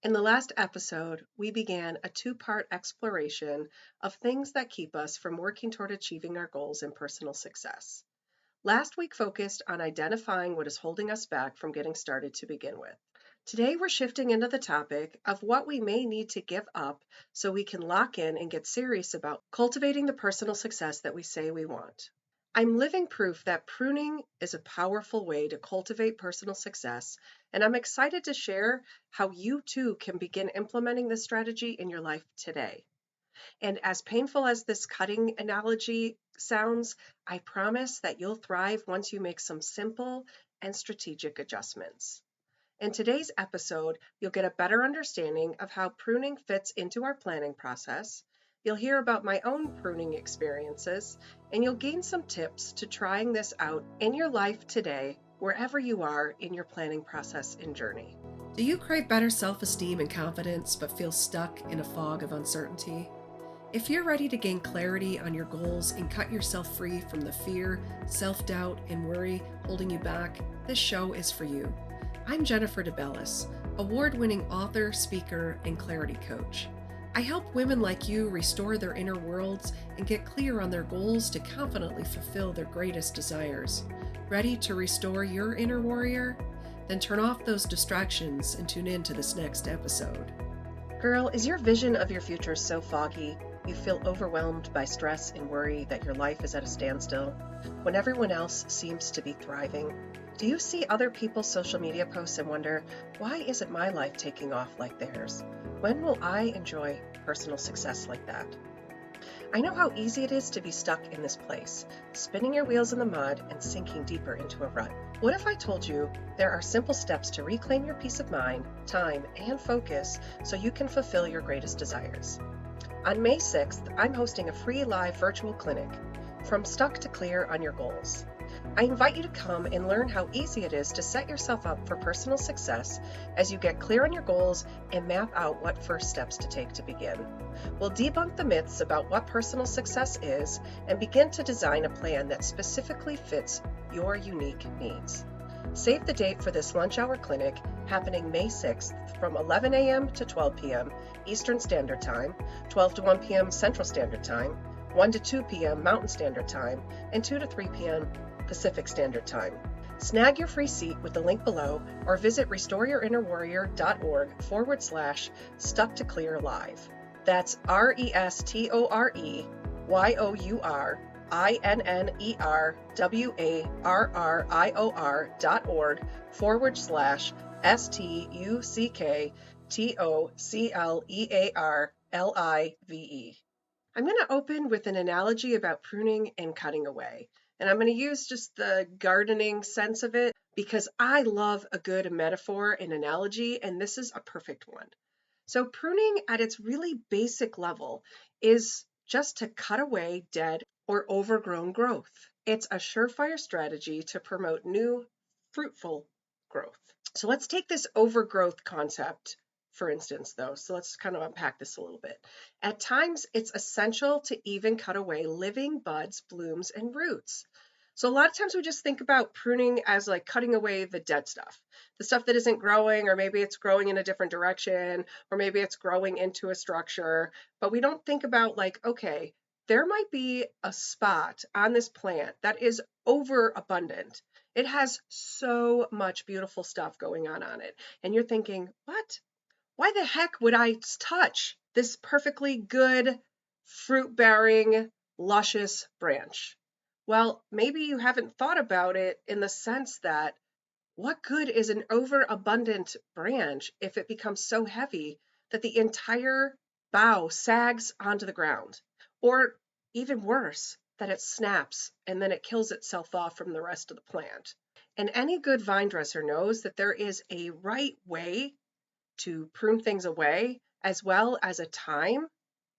In the last episode, we began a two-part exploration of things that keep us from working toward achieving our goals and personal success. Last week focused on identifying what is holding us back from getting started to begin with. Today, we're shifting into the topic of what we may need to give up so we can lock in and get serious about cultivating the personal success that we say we want. I'm living proof that pruning is a powerful way to cultivate personal success, and I'm excited to share how you too can begin implementing this strategy in your life today. And as painful as this cutting analogy sounds, I promise that you'll thrive once you make some simple and strategic adjustments. In today's episode, you'll get a better understanding of how pruning fits into our planning process. You'll hear about my own pruning experiences, and you'll gain some tips to trying this out in your life today, wherever you are in your planning process and journey. Do you crave better self-esteem and confidence but feel stuck in a fog of uncertainty? If you're ready to gain clarity on your goals and cut yourself free from the fear, self-doubt, and worry holding you back, this show is for you. I'm Jennifer DeBellis, award-winning author, speaker, and clarity coach. I help women like you restore their inner worlds and get clear on their goals to confidently fulfill their greatest desires. Ready to restore your inner warrior? Then turn off those distractions and tune in to this next episode. Girl, is your vision of your future so foggy you feel overwhelmed by stress and worry that your life is at a standstill when everyone else seems to be thriving? Do you see other people's social media posts and wonder, why isn't my life taking off like theirs? When will I enjoy personal success like that? I know how easy it is to be stuck in this place, spinning your wheels in the mud and sinking deeper into a rut. What if I told you there are simple steps to reclaim your peace of mind, time, and focus so you can fulfill your greatest desires? On May 6th, I'm hosting a free live virtual clinic, From Stuck to Clear on Your Goals. I invite you to come and learn how easy it is to set yourself up for personal success as you get clear on your goals and map out what first steps to take to begin. We'll debunk the myths about what personal success is and begin to design a plan that specifically fits your unique needs. Save the date for this lunch hour clinic happening May 6th from 11 a.m. to 12 p.m. Eastern Standard Time, 12 to 1 p.m. Central Standard Time, 1 to 2 p.m. Mountain Standard Time, and 2 to 3 p.m. Pacific Standard Time. Snag your free seat with the link below or visit restoreyourinnnerwarrior.org/stuck to clear live. That's restoreyourinnnerwarrior.org/STUCKTOCLEARLIVE. I'm going to open with an analogy about pruning and cutting away. And I'm going to use just the gardening sense of it because I love a good metaphor and analogy, and this is a perfect one. So pruning at its really basic level is just to cut away dead or overgrown growth. It's a surefire strategy to promote new, fruitful growth. So let's take this overgrowth concept, for instance, though. So let's kind of unpack this a little bit. At times, it's essential to even cut away living buds, blooms, and roots. So a lot of times we just think about pruning as like cutting away the dead stuff, the stuff that isn't growing, or maybe it's growing in a different direction, or maybe it's growing into a structure. But we don't think about like, okay, there might be a spot on this plant that is overabundant. It has so much beautiful stuff going on it. And you're thinking, what? Why the heck would I touch this perfectly good, fruit-bearing, luscious branch? Well, maybe you haven't thought about it in the sense that what good is an overabundant branch if it becomes so heavy that the entire bough sags onto the ground? Or even worse, that it snaps and then it kills itself off from the rest of the plant. And any good vine dresser knows that there is a right way to prune things away, as well as a time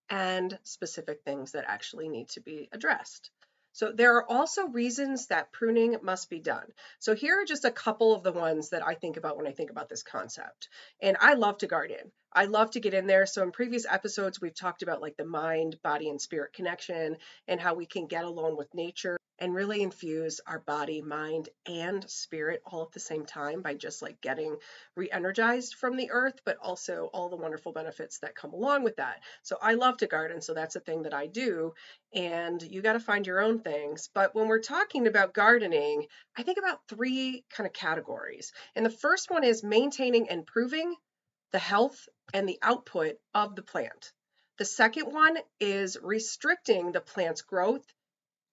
and specific things that actually need to be addressed. So there are also reasons that pruning must be done. So here are just a couple of the ones that I think about when I think about this concept. And I love to garden. I love to get in there. So in previous episodes, we've talked about like the mind, body, and spirit connection and how we can get alone with nature and really infuse our body, mind, and spirit all at the same time by just like getting re-energized from the earth, but also all the wonderful benefits that come along with that. So I love to garden, so that's a thing that I do, and you got to find your own things. But when we're talking about gardening, I think about three kind of categories. And the first one is maintaining and improving the health and the output of the plant. The second one is restricting the plant's growth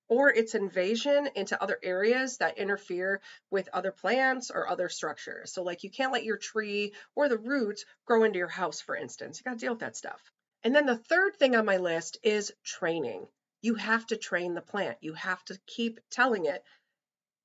or its invasion into other areas that interfere with other plants or other structures. So like you can't let your tree or the roots grow into your house, for instance. You got to deal with that stuff. And then the third thing on my list is training. You have to train the plant. You have to keep telling it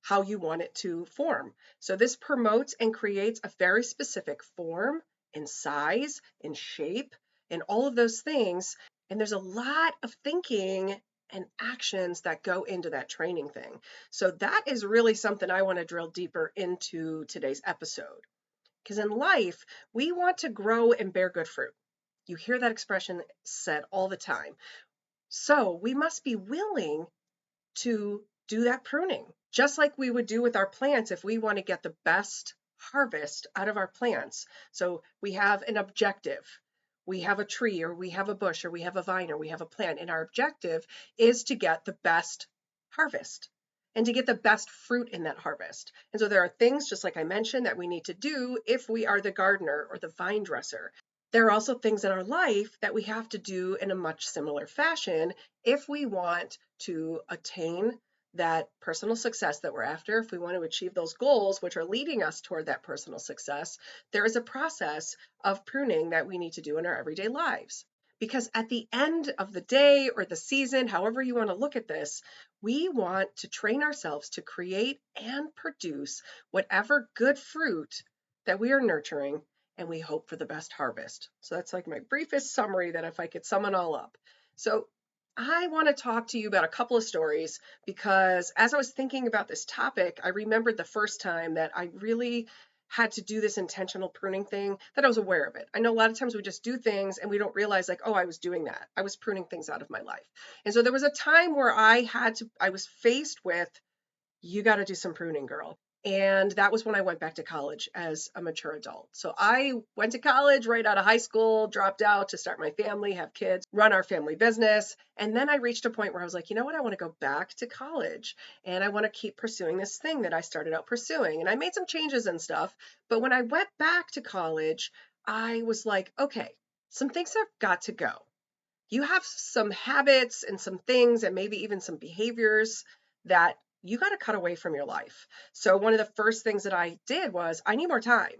how you want it to form. So this promotes and creates a very specific form and size and shape and all of those things. And there's a lot of thinking and actions that go into that training thing. So that is really something I want to drill deeper into today's episode. Because in life, we want to grow and bear good fruit. You hear that expression said all the time. So we must be willing to do that pruning, just like we would do with our plants if we want to get the best harvest out of our plants. So we have an objective. We have a tree, or we have a bush, or we have a vine, or we have a plant, and our objective is to get the best harvest and to get the best fruit in that harvest. And so there are things, just like I mentioned, that we need to do if we are the gardener or the vine dresser. There are also things in our life that we have to do in a much similar fashion if we want to attain that personal success that we're after. If we want to achieve those goals, which are leading us toward that personal success, there is a process of pruning that we need to do in our everyday lives. Because at the end of the day or the season, however you want to look at this, we want to train ourselves to create and produce whatever good fruit that we are nurturing, and we hope for the best harvest. So that's like my briefest summary, that if I could sum it all up. So I want to talk to you about a couple of stories, because as I was thinking about this topic, I remembered the first time that I really had to do this intentional pruning thing, that I was aware of it. I know a lot of times we just do things and we don't realize like, oh, I was doing that. I was pruning things out of my life. And so there was a time where I was faced with, you got to do some pruning, girl. And that was when I went back to college as a mature adult. So I went to college right out of high school, dropped out to start my family, have kids, run our family business. And then I reached a point where I was like, you know what? I want to go back to college and I want to keep pursuing this thing that I started out pursuing. And I made some changes and stuff. But when I went back to college, I was like, okay, some things have got to go. You have some habits and some things and maybe even some behaviors that you got to cut away from your life. So one of the first things that I did was, I need more time.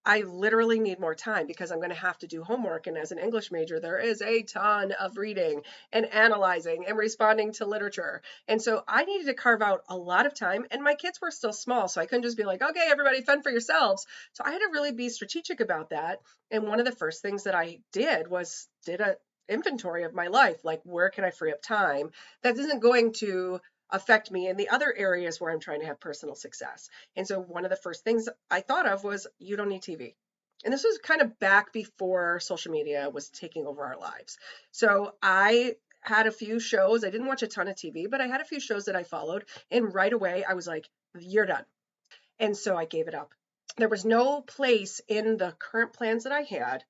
I literally need more time because I'm going to have to do homework. And as an English major, there is a ton of reading and analyzing and responding to literature. And so I needed to carve out a lot of time. And my kids were still small, so I couldn't just be like, okay, everybody fend for yourselves. So I had to really be strategic about that. And one of the first things that I did was did a inventory of my life. Like, where can I free up time that isn't going to affect me in the other areas where I'm trying to have personal success? And so one of the first things I thought of was, you don't need TV. And this was kind of back before social media was taking over our lives. So I had a few shows. I didn't watch a ton of TV, but I had a few shows that I followed. And right away, I was like, you're done. And so I gave it up. There was no place in the current plans that I had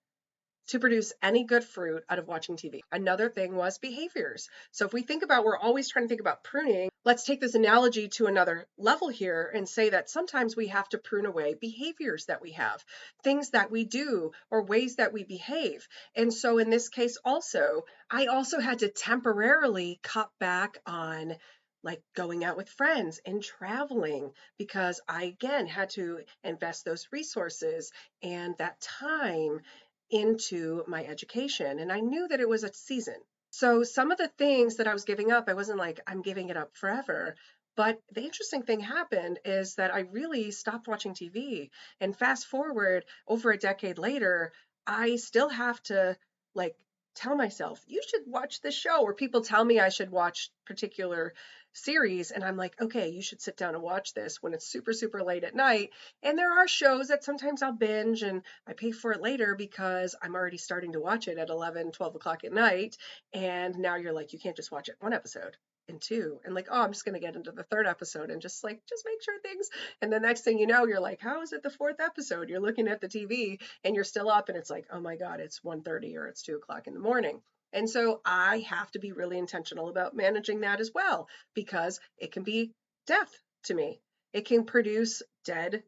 to produce any good fruit out of watching TV. Another thing was behaviors. So if we think about, we're always trying to think about pruning, let's take this analogy to another level here and say that sometimes we have to prune away behaviors that we have, things that we do, or ways that we behave. And so in this case also, I also had to temporarily cut back on like going out with friends and traveling, because I again had to invest those resources and that time into my education. And I knew that it was a season. So some of the things that I was giving up, I wasn't like, I'm giving it up forever. But the interesting thing happened is that I really stopped watching TV. And fast forward over a decade later, I still have to like tell myself, you should watch this show, or people tell me I should watch particular series, and I'm like, okay, you should sit down and watch this when it's super, super late at night. And there are shows that sometimes I'll binge and I pay for it later because I'm already starting to watch it at 11, 12 o'clock at night. And now you're like, you can't just watch it one episode and two, and like, oh, I'm just going to get into the third episode and just make sure things. And the next thing you know, you're like, how is it the fourth episode? You're looking at the TV and you're still up, and it's like, oh my God, it's 1:30 or it's 2 o'clock in the morning. And so I have to be really intentional about managing that as well, because it can be death to me. It can produce dead,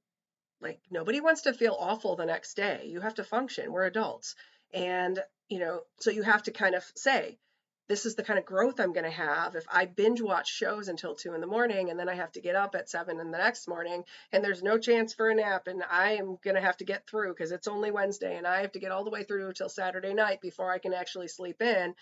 like, nobody wants to feel awful the next day. You have to function. We're adults. And, so you have to kind of say, this is the kind of growth I'm going to have if I binge watch shows until 2 in the morning, and then I have to get up at 7 in the next morning, and there's no chance for a nap, and I am going to have to get through because it's only Wednesday and I have to get all the way through till Saturday night before I can actually sleep in.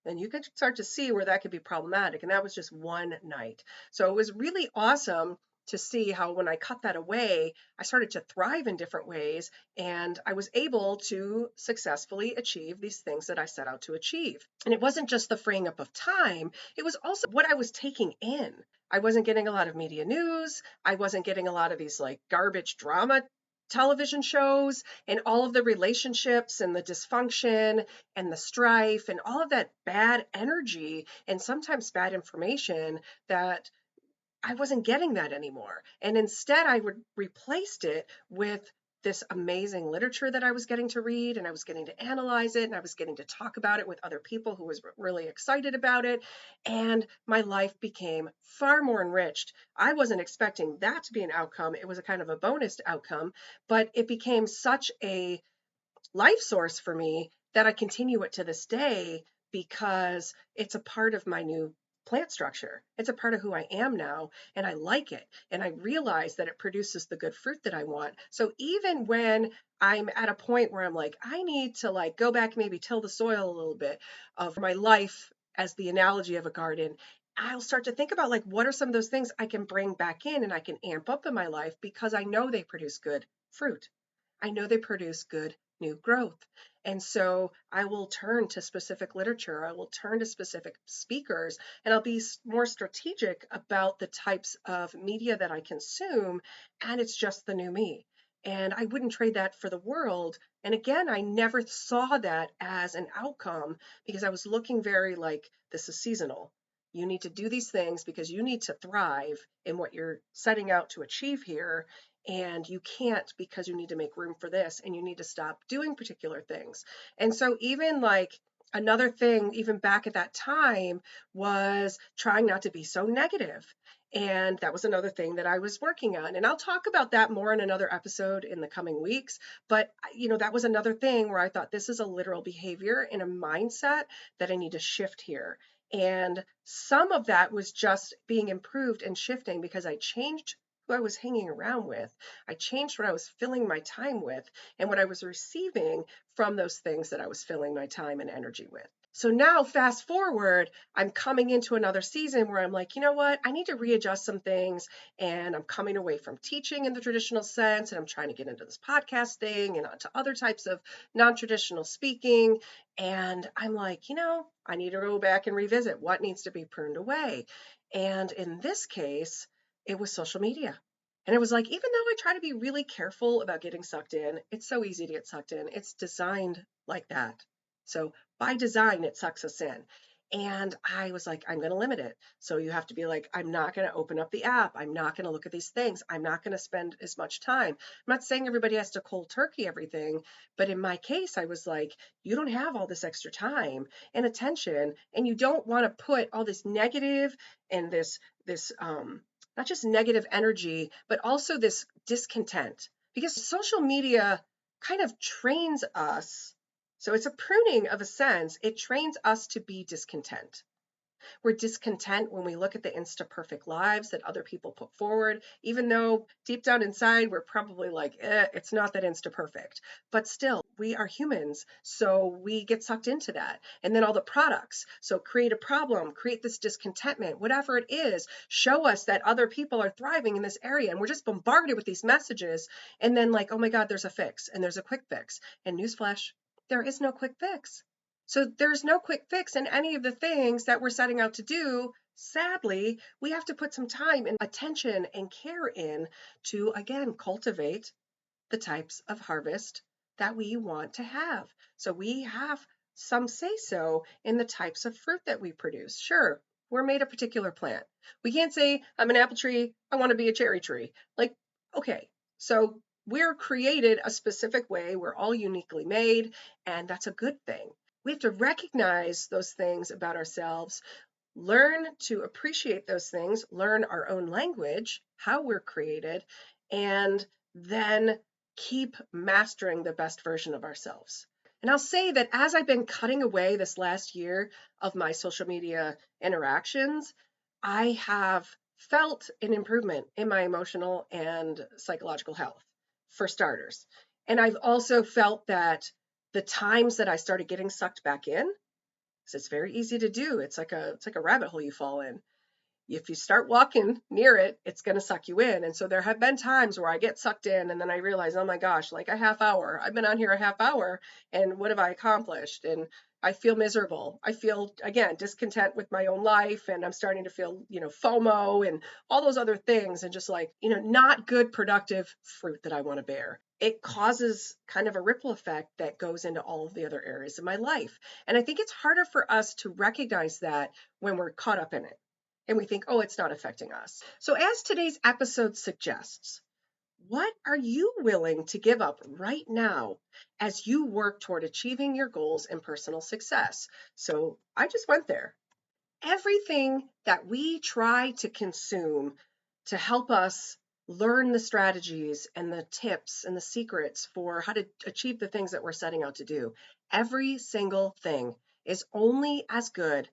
Then you can start to see where that could be problematic. And that was just one night. So it was really awesome to see how when I cut that away, I started to thrive in different ways. And I was able to successfully achieve these things that I set out to achieve. And it wasn't just the freeing up of time, it was also what I was taking in. I wasn't getting a lot of media news. I wasn't getting a lot of these like garbage drama television shows, and all of the relationships and the dysfunction and the strife and all of that bad energy and sometimes bad information that I wasn't getting that anymore. And instead, I would replaced it with this amazing literature that I was getting to read, and I was getting to analyze it, and I was getting to talk about it with other people who was really excited about it. And my life became far more enriched. I wasn't expecting that to be an outcome. It was a kind of a bonus outcome, but it became such a life source for me that I continue it to this day because it's a part of my new plant structure. It's a part of who I am now, and I like it. And I realize that it produces the good fruit that I want. So even when I'm at a point where I'm like, I need to like go back, maybe till the soil a little bit of my life as the analogy of a garden, I'll start to think about like, what are some of those things I can bring back in and I can amp up in my life because I know they produce good fruit. I know they produce good new growth. And so I will turn to specific literature, I will turn to specific speakers, and I'll be more strategic about the types of media that I consume. And it's just the new me. And I wouldn't trade that for the world. And again, I never saw that as an outcome because I was looking very like, this is seasonal. You need to do these things because you need to thrive in what you're setting out to achieve here, and you can't because you need to make room for this and you need to stop doing particular things. And so even like another thing even back at that time was trying not to be so negative, and that was another thing that I was working on, and I'll talk about that more in another episode in the coming weeks. But that was another thing where I thought this is a literal behavior and a mindset that I need to shift here. And some of that was just being improved and shifting because I changed who I was hanging around with. I changed what I was filling my time with and what I was receiving from those things that I was filling my time and energy with. So now, fast forward, I'm coming into another season where I'm like, you know what? I need to readjust some things. And I'm coming away from teaching in the traditional sense. And I'm trying to get into this podcast thing and onto other types of non traditional speaking. And I'm like, I need to go back and revisit what needs to be pruned away. And in this case, it was social media. And it was like, even though I try to be really careful about getting sucked in, it's so easy to get sucked in. It's designed like that. So by design, it sucks us in. And I was like, I'm going to limit it. So you have to be like, I'm not going to open up the app. I'm not going to look at these things. I'm not going to spend as much time. I'm not saying everybody has to cold turkey everything. But in my case, I was like, you don't have all this extra time and attention. And you don't want to put all this negative and this not just negative energy, but also this discontent, because social media kind of trains us. So it's a pruning of a sense. It trains us to be discontent. We're discontent when we look at the insta perfect lives that other people put forward, even though deep down inside we're probably like, it's not that insta perfect. But still, we are humans, so we get sucked into that. And then all the products. So create a problem, create this discontentment, whatever it is, show us that other people are thriving in this area. And we're just bombarded with these messages. And then like, oh my God, there's a fix and there's a quick fix. And newsflash, there is no quick fix. So there's no quick fix in any of the things that we're setting out to do. Sadly, we have to put some time and attention and care in to, again, cultivate the types of harvest that we want to have. So we have some say so in the types of fruit that we produce. Sure, we're made a particular plant. We can't say, I'm an apple tree, I want to be a cherry tree. Like, okay, so we're created a specific way, we're all uniquely made, and that's a good thing. We have to recognize those things about ourselves, learn to appreciate those things, learn our own language, how we're created, and then keep mastering the best version of ourselves. And I'll say that as I've been cutting away this last year of my social media interactions, I have felt an improvement in my emotional and psychological health, for starters. And I've also felt that the times that I started getting sucked back in, so it's very easy to do. It's like a rabbit hole you fall in. If you start walking near it, it's going to suck you in. And so there have been times where I get sucked in and then I realize, oh my gosh, like a half hour. I've been on here a half hour and what have I accomplished? And I feel miserable. I feel, again, discontent with my own life, and I'm starting to feel, FOMO and all those other things, and just like, not good productive fruit that I want to bear. It causes kind of a ripple effect that goes into all of the other areas of my life. And I think it's harder for us to recognize that when we're caught up in it and we think, oh, it's not affecting us. So, as today's episode suggests, what are you willing to give up right now as you work toward achieving your goals and personal success? So, I just went there. Everything that we try to consume to help us learn the strategies and the tips and the secrets for how to achieve the things that we're setting out to do, every single thing is only as good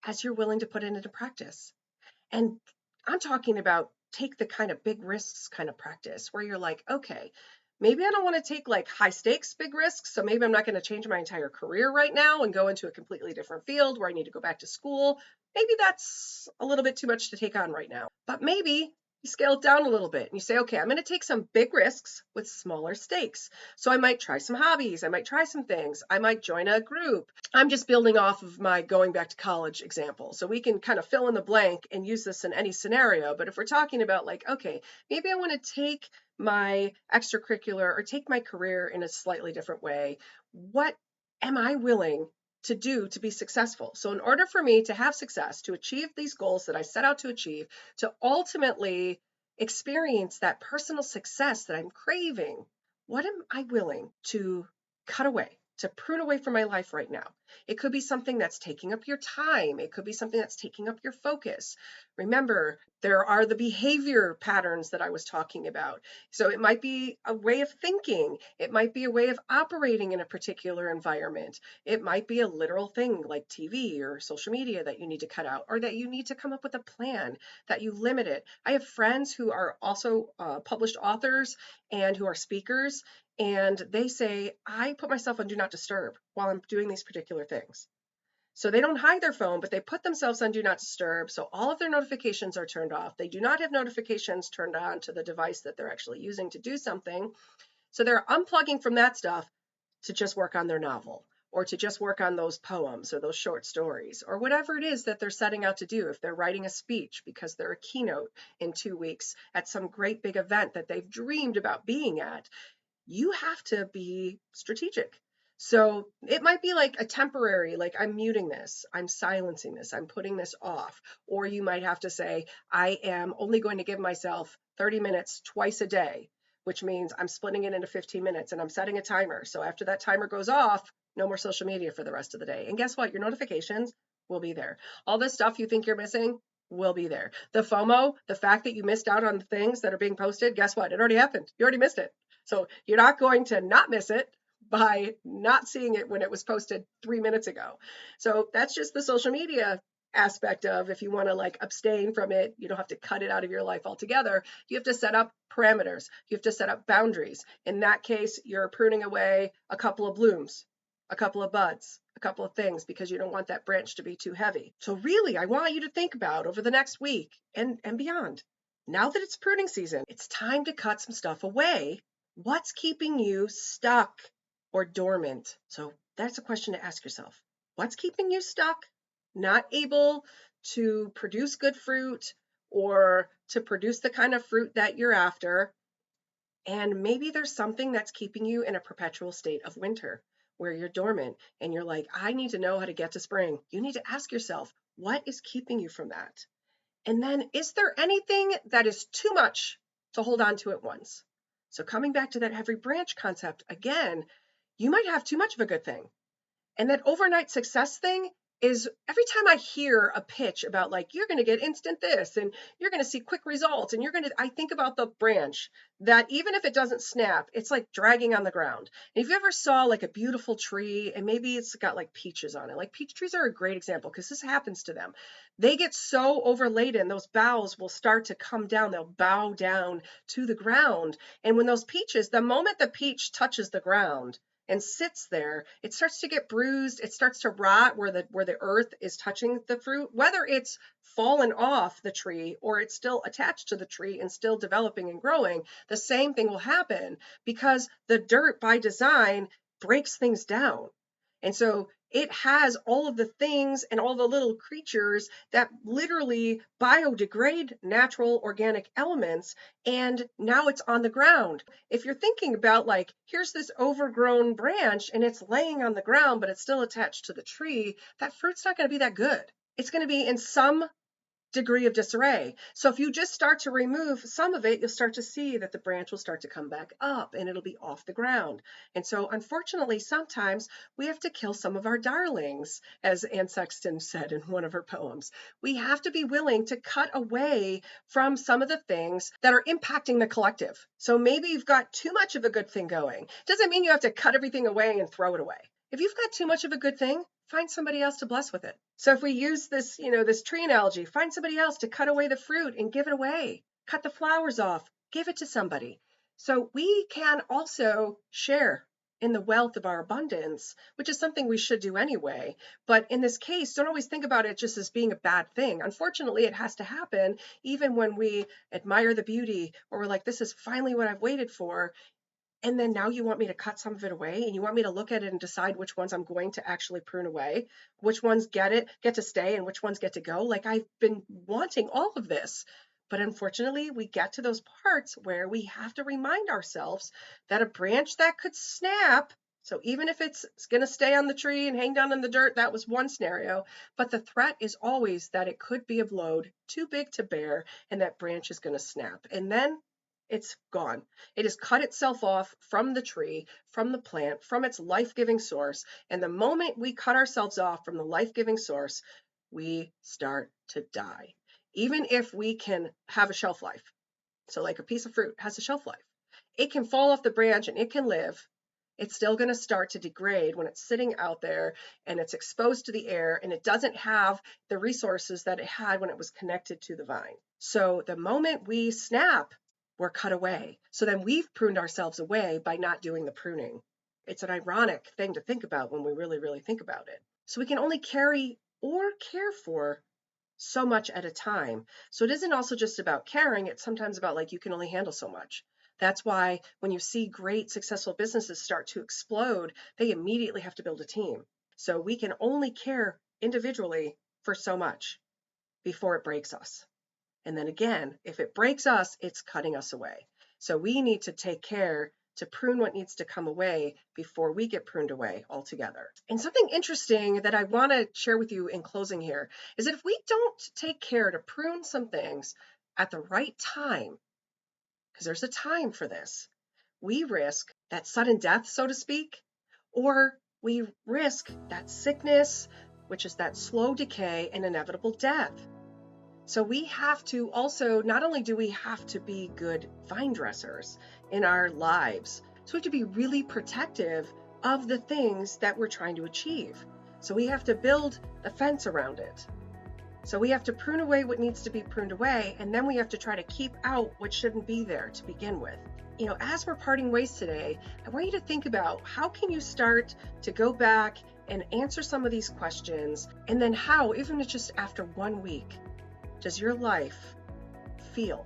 as you're willing to put it into practice. And I'm talking about take the kind of big risks kind of practice where you're like, okay, maybe I don't want to take like high stakes big risks. So maybe I'm not going to change my entire career right now and go into a completely different field where I need to go back to school. Maybe that's a little bit too much to take on right now. But maybe you scale it down a little bit and you say, okay, I'm going to take some big risks with smaller stakes. So I might try some hobbies. I might try some things. I might join a group. I'm just building off of my going back to college example. So we can kind of fill in the blank and use this in any scenario. But if we're talking about like, okay, maybe I want to take my extracurricular or take my career in a slightly different way, what am I willing to do to be successful? So in order for me to have success, to achieve these goals that I set out to achieve, to ultimately experience that personal success that I'm craving, what am I willing to cut away, to prune away from my life right now? It could be something that's taking up your time. It could be something that's taking up your focus. Remember, there are the behavior patterns that I was talking about. So it might be a way of thinking. It might be a way of operating in a particular environment. It might be a literal thing like TV or social media that you need to cut out, or that you need to come up with a plan, that you limit it. I have friends who are also published authors and who are speakers, and they say, I put myself on do not disturb while I'm doing these particular things. So they don't hide their phone, but they put themselves on do not disturb. So all of their notifications are turned off. They do not have notifications turned on to the device that they're actually using to do something. So they're unplugging from that stuff to just work on their novel, or to just work on those poems or those short stories, or whatever it is that they're setting out to do. If they're writing a speech because they're a keynote in 2 weeks at some great big event that they've dreamed about being at, you have to be strategic. So it might be like a temporary, like I'm muting this, I'm silencing this, I'm putting this off. Or you might have to say, I am only going to give myself 30 minutes twice a day, which means I'm splitting it into 15 minutes and I'm setting a timer. So after that timer goes off, no more social media for the rest of the day. And guess what? Your notifications will be there. All this stuff you think you're missing will be there. The FOMO, the fact that you missed out on the things that are being posted, guess what? It already happened. You already missed it. So you're not going to not miss it by not seeing it when it was posted 3 minutes ago. So that's just the social media aspect of, if you want to like abstain from it, you don't have to cut it out of your life altogether. You have to set up parameters. You have to set up boundaries. In that case, you're pruning away a couple of blooms, a couple of buds, a couple of things, because you don't want that branch to be too heavy. So really, I want you to think about over the next week and beyond. Now that it's pruning season, it's time to cut some stuff away. What's keeping you stuck or dormant? So that's a question to ask yourself. What's keeping you stuck? Not able to produce good fruit or to produce the kind of fruit that you're after. And maybe there's something that's keeping you in a perpetual state of winter where you're dormant and you're like, I need to know how to get to spring. You need to ask yourself, what is keeping you from that? And then, is there anything that is too much to hold on to at once? So, coming back to that every branch concept again, you might have too much of a good thing. And that overnight success thing is every time I hear a pitch about like, you're going to get instant this and you're going to see quick results and I think about the branch that even if it doesn't snap, it's like dragging on the ground. And if you ever saw like a beautiful tree and maybe it's got like peaches on it, like peach trees are a great example because this happens to them. They get so overladen, those boughs will start to come down. They'll bow down to the ground. And when those peaches, the moment the peach touches the ground, and sits there, it starts to get bruised. It starts to rot where the earth is touching the fruit, whether it's fallen off the tree or it's still attached to the tree and still developing and growing. The same thing will happen because the dirt by design breaks things down. And so it has all of the things and all the little creatures that literally biodegrade natural organic elements. And now it's on the ground. If you're thinking about like, here's this overgrown branch and it's laying on the ground, but it's still attached to the tree, that fruit's not going to be that good. It's going to be in some degree of disarray. So if you just start to remove some of it, you'll start to see that the branch will start to come back up and it'll be off the ground. And so unfortunately, sometimes we have to kill some of our darlings, as Anne Sexton said in one of her poems. We have to be willing to cut away from some of the things that are impacting the collective. So maybe you've got too much of a good thing going. Doesn't mean you have to cut everything away and throw it away. If you've got too much of a good thing, find somebody else to bless with it. So if we use this, this tree analogy, find somebody else to cut away the fruit and give it away. Cut the flowers off, give it to somebody. So we can also share in the wealth of our abundance, which is something we should do anyway. But in this case, don't always think about it just as being a bad thing. Unfortunately, it has to happen even when we admire the beauty or we're like, this is finally what I've waited for. And then now you want me to cut some of it away and you want me to look at it and decide which ones I'm going to actually prune away, which ones get to stay and which ones get to go. Like I've been wanting all of this. But unfortunately, we get to those parts where we have to remind ourselves that a branch that could snap, so even if it's going to stay on the tree and hang down in the dirt, that was one scenario. But the threat is always that it could be of load too big to bear and that branch is going to snap. And then it's gone. It has cut itself off from the tree, from the plant, from its life-giving source. And the moment we cut ourselves off from the life-giving source, we start to die. Even if we can have a shelf life. So like a piece of fruit has a shelf life. It can fall off the branch and it can live. It's still going to start to degrade when it's sitting out there and it's exposed to the air and it doesn't have the resources that it had when it was connected to the vine. So the moment we snap, we're cut away. So then we've pruned ourselves away by not doing the pruning. It's an ironic thing to think about when we really, really think about it. So we can only carry or care for so much at a time. So it isn't also just about caring. It's sometimes about like you can only handle so much. That's why when you see great successful businesses start to explode, they immediately have to build a team. So we can only care individually for so much before it breaks us. And then again, if it breaks us, it's cutting us away. So we need to take care to prune what needs to come away before we get pruned away altogether. And something interesting that I want to share with you in closing here is that if we don't take care to prune some things at the right time, because there's a time for this, we risk that sudden death, so to speak, or we risk that sickness, which is that slow decay and inevitable death. So we have to also, not only do we have to be good vine dressers in our lives, so we have to be really protective of the things that we're trying to achieve. So we have to build the fence around it. So we have to prune away what needs to be pruned away, and then we have to try to keep out what shouldn't be there to begin with. As we're parting ways today, I want you to think about how can you start to go back and answer some of these questions, and then how, even if just after 1 week, does your life feel?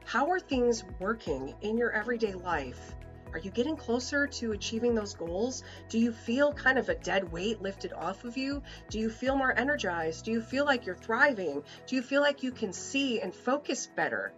How are things working in your everyday life? Are you getting closer to achieving those goals? Do you feel kind of a dead weight lifted off of you? Do you feel more energized? Do you feel like you're thriving? Do you feel like you can see and focus better?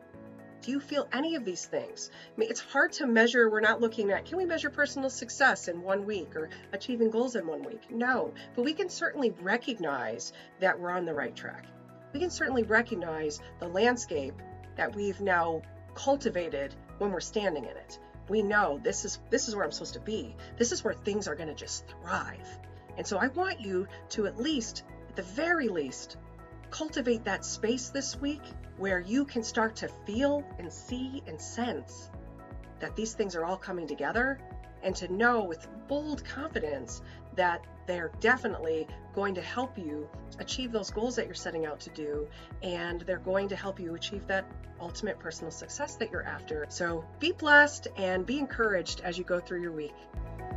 Do you feel any of these things? I mean, it's hard to measure. We're not looking at, can we measure personal success in 1 week or achieving goals in 1 week? No, but we can certainly recognize that we're on the right track. We can certainly recognize the landscape that we've now cultivated when we're standing in it. We know this is where I'm supposed to be. This is where things are going to just thrive. And so I want you to at the very least, cultivate that space this week where you can start to feel and see and sense that these things are all coming together, and to know with bold confidence that they're definitely going to help you achieve those goals that you're setting out to do, and they're going to help you achieve that ultimate personal success that you're after. So be blessed and be encouraged as you go through your week.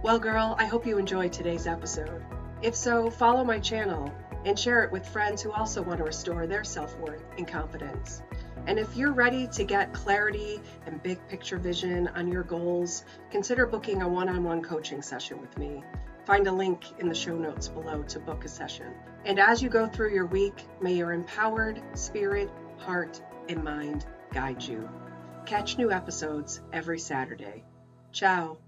Well, girl, I hope you enjoyed today's episode. If so, follow my channel and share it with friends who also want to restore their self-worth and confidence. And if you're ready to get clarity and big picture vision on your goals, consider booking a one-on-one coaching session with me. Find a link in the show notes below to book a session. And as you go through your week, may your empowered spirit, heart, and mind guide you. Catch new episodes every Saturday. Ciao.